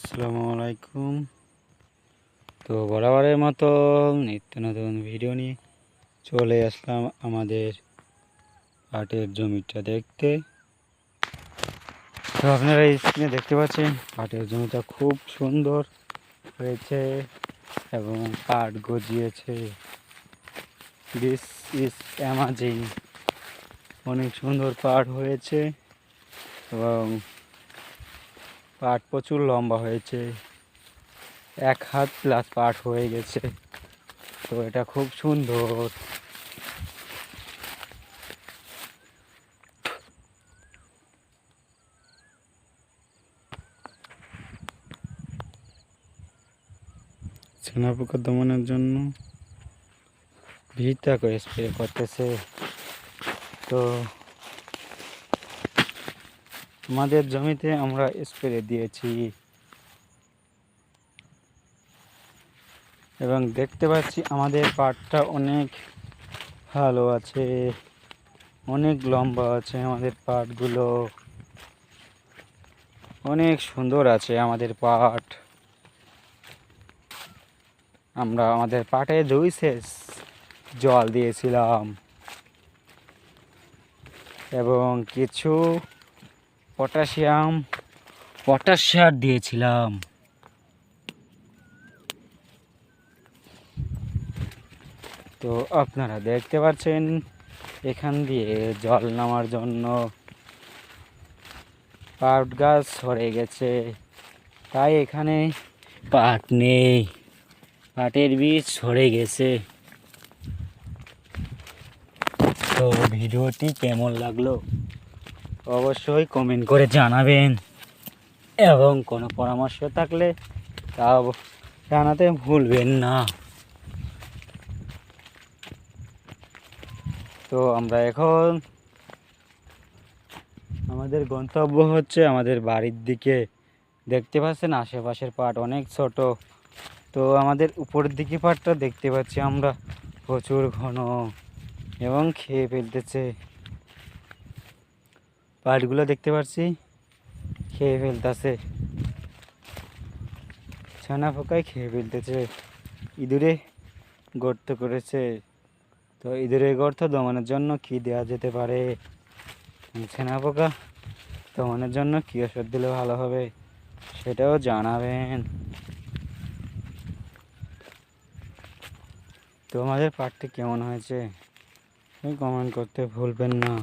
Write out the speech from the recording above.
আসসালামু আলাইকুম। তো বরাবরের মতো নিত্য নতুন ভিডিও নিয়ে চলে আসলাম আমাদের পাটের জমিটা দেখতে। তো আপনারা এই স্ক্রিনে দেখতে পাচ্ছেন পাটের জমিটা খুব সুন্দর হয়েছে এবং পাট গজিয়েছে। This is amazing. অনেক সুন্দর পাট হয়েছে এবং পাট প্রচুর লম্বা হয়েছে, 1 হাত প্লাস পাট হয়ে গেছে। তো এটা খুব সুন্দর। ছানা পোকা দমনের জন্য ভিটাকে স্প্রে করতেছে। তো আমাদের জমিতে আমরা স্প্রে দিয়েছি এবং দেখতে পাচ্ছি আমাদের পাটটা অনেক ভালো আছে, অনেক লম্বা আছে। আমাদের পাটগুলো অনেক সুন্দর আছে। আমাদের পাট, আমরা আমাদের পাটে 2 সেচ জল দিয়েছিলাম এবং কিছু পটাশ সার দিয়েছিলাম। তো আপনারা দেখতে পাচ্ছেন এখান দিয়ে জল নামার জন্য পাট গাছ সরে গেছে, তাই এখানে পাট নেই, পাটের বীজ সরে গেছে। তো ভিডিওটি কেমন লাগলো অবশ্যই কমেন্ট করে জানাবেন এবং কোনো পরামর্শ থাকলে তাও জানাতে ভুলবেন না। তো আমরা এখন আমাদের গন্তব্য হচ্ছে আমাদের বাড়ির দিকে। দেখতে পাচ্ছেন আশেপাশের পাট অনেক ছোট। তো আমাদের উপরের দিকে পাটটা দেখতে পাচ্ছি আমরা প্রচুর ঘন এবং খেয়ে ফেলতেছে। পাটগুলো দেখতে পাচ্ছি খেয়ে ফেলতেছে, ছানা পোকায় খেয়ে ফেলতেছে। ইঁদুরে গর্ত করেছে। তো ইঁদুরের গর্ত দমনের জন্য কি দেওয়া যেতে পারে, ছানা পোকা দমনের জন্য কী ওষুধ দিলে ভালো হবে সেটাও জানাবেন। তো আমাদের পাটটি কেমন হয়েছে কমেন্ট করতে ভুলবেন না।